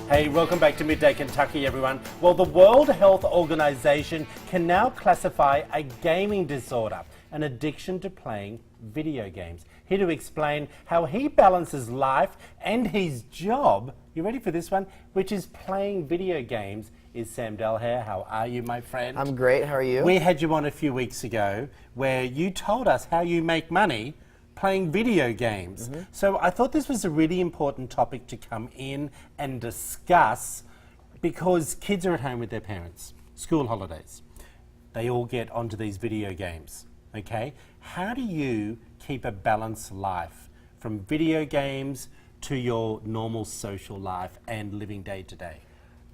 Hey, welcome back to Midday Kentucky, everyone. Well, the World Health Organization can now classify a gaming disorder, an addiction to playing video games. Here to explain how he balances life and his job, you ready for this one, which is playing video games, is Sam Dalaware. How are you, my friend? I'm great, how are you? We had you on a few weeks ago where you told us how you make money playing video games. So I thought this was a really important topic to come in and discuss because kids are at home with their parents, school holidays. They all get onto these video games, okay? How do you keep a balanced life from video games to your normal social life and living day to day?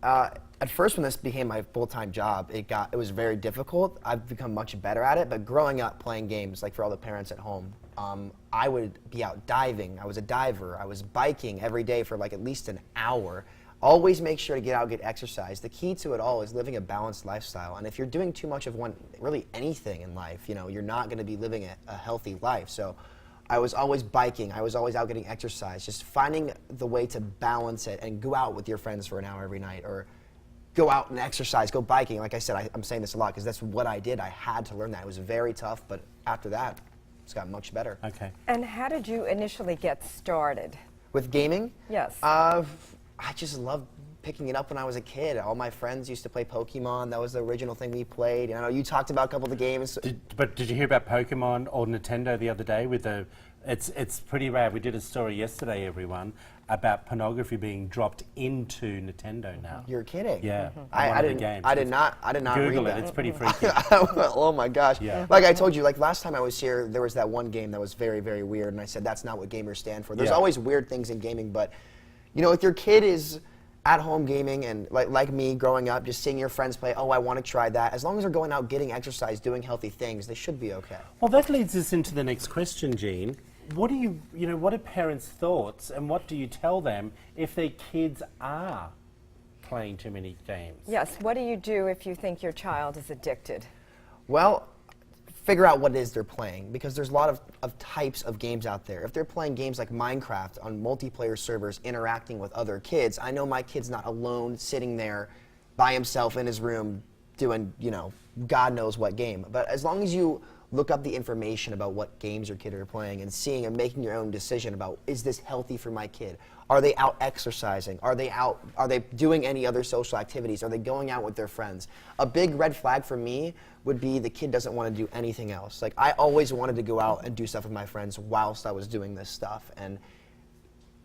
At first, when this became my full-time job, it was very difficult. I've become much better at it, but growing up playing games, like for all the parents at home, I would be out diving. I was a diver. I was biking every day for like at least an hour. Always make sure to get out, get exercise. The key to it all is living a balanced lifestyle. And if you're doing too much of really anything in life, you know, you're not going to be living a healthy life. So I was always biking. I was always out getting exercise. Just finding the way to balance it and go out with your friends for an hour every night, or go out and exercise, go biking. Like I said, I'm saying this a lot because that's what I did. I had to learn that. It was very tough, but after that, it's got much better. Okay. And how did you initially get started? With gaming? Yes. I just loved picking it up when I was a kid. All my friends used to play Pokemon. That was the original thing we played. And I know you talked about a couple of the games. But did you hear about Pokemon or Nintendo the other day with the... It's pretty rad. We did a story yesterday, everyone, about pornography being dropped into Nintendo now. You're kidding? Yeah. I did not Google read it. that. It's pretty freaky. Oh my gosh. Yeah. Like I told you, like last time I was here, there was that one game that was very, very weird, and I said that's not what gamers stand for. There's always weird things in gaming, but you know, if your kid is at home gaming and like me growing up, just seeing your friends play, oh, I want to try that. As long as they're going out, getting exercise, doing healthy things, they should be okay. Well, that leads us into the next question, Jean. What do what are parents' thoughts, and what do you tell them if their kids are playing too many games? Yes, what do you do if you think your child is addicted? Well, figure out what it is they're playing, because there's a lot of types of games out there. If they're playing games like Minecraft on multiplayer servers, interacting with other kids, I know my kid's not alone sitting there by himself in his room doing, you know, God knows what game. But as long as you look up the information about what games your kid are playing and seeing and making your own decision about, is this healthy for my kid? Are they out exercising? Are they doing any other social activities? Are they going out with their friends? A big red flag for me would be the kid doesn't want to do anything else. Like, I always wanted to go out and do stuff with my friends whilst I was doing this stuff. And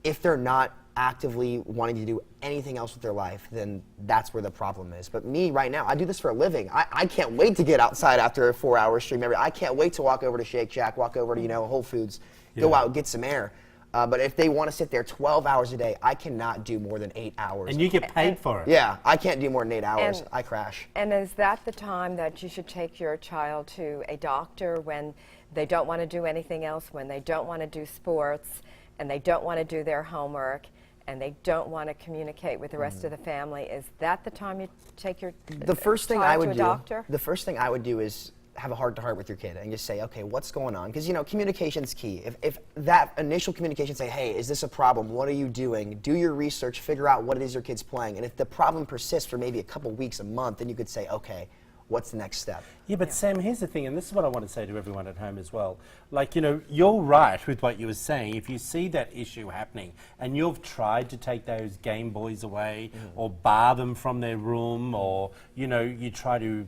if they're not actively wanting to do anything else with their life, then that's where the problem is. But me right now, I do this for a living. I can't wait to get outside after a 4-hour stream. I can't wait to walk over to Shake Shack, walk over to, you know, Whole Foods, go out and get some air. But if they want to sit there 12 hours a day, I cannot do more than 8 hours. And you get paid for it. Yeah, I can't do more than 8 hours. I crash. And is that the time that you should take your child to a doctor when they don't want to do anything else, when they don't want to do sports, and they don't want to do their homework, and they don't want to communicate with the rest of the family? Is that the time you take your child to a doctor? The first thing I would do is have a heart-to-heart with your kid and just say, okay, what's going on? Because, you know, communication's key. If that initial communication, say, hey, is this a problem? What are you doing? Do your research, figure out what it is your kid's playing. And if the problem persists for maybe a couple weeks, a month, then you could say, okay, what's the next step? Yeah, but Sam, here's the thing, and this is what I want to say to everyone at home as well. Like, you know, you're right with what you were saying. If you see that issue happening and you've tried to take those Game Boys away or bar them from their room, or, you know, you try to,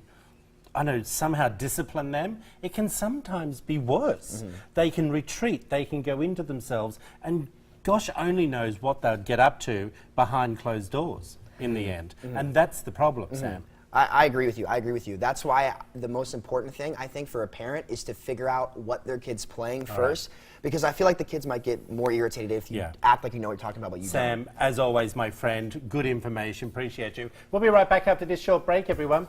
I know, somehow discipline them, it can sometimes be worse. They can retreat, they can go into themselves, and gosh only knows what they'll get up to behind closed doors in the end. And that's the problem, Sam. I agree with you. I agree with you. That's why the most important thing, I think, for a parent is to figure out what their kid's playing first, because I feel like the kids might get more irritated if you act like you know what you're talking about, but you Sam, as always, my friend, good information. Appreciate you. We'll be right back after this short break, everyone.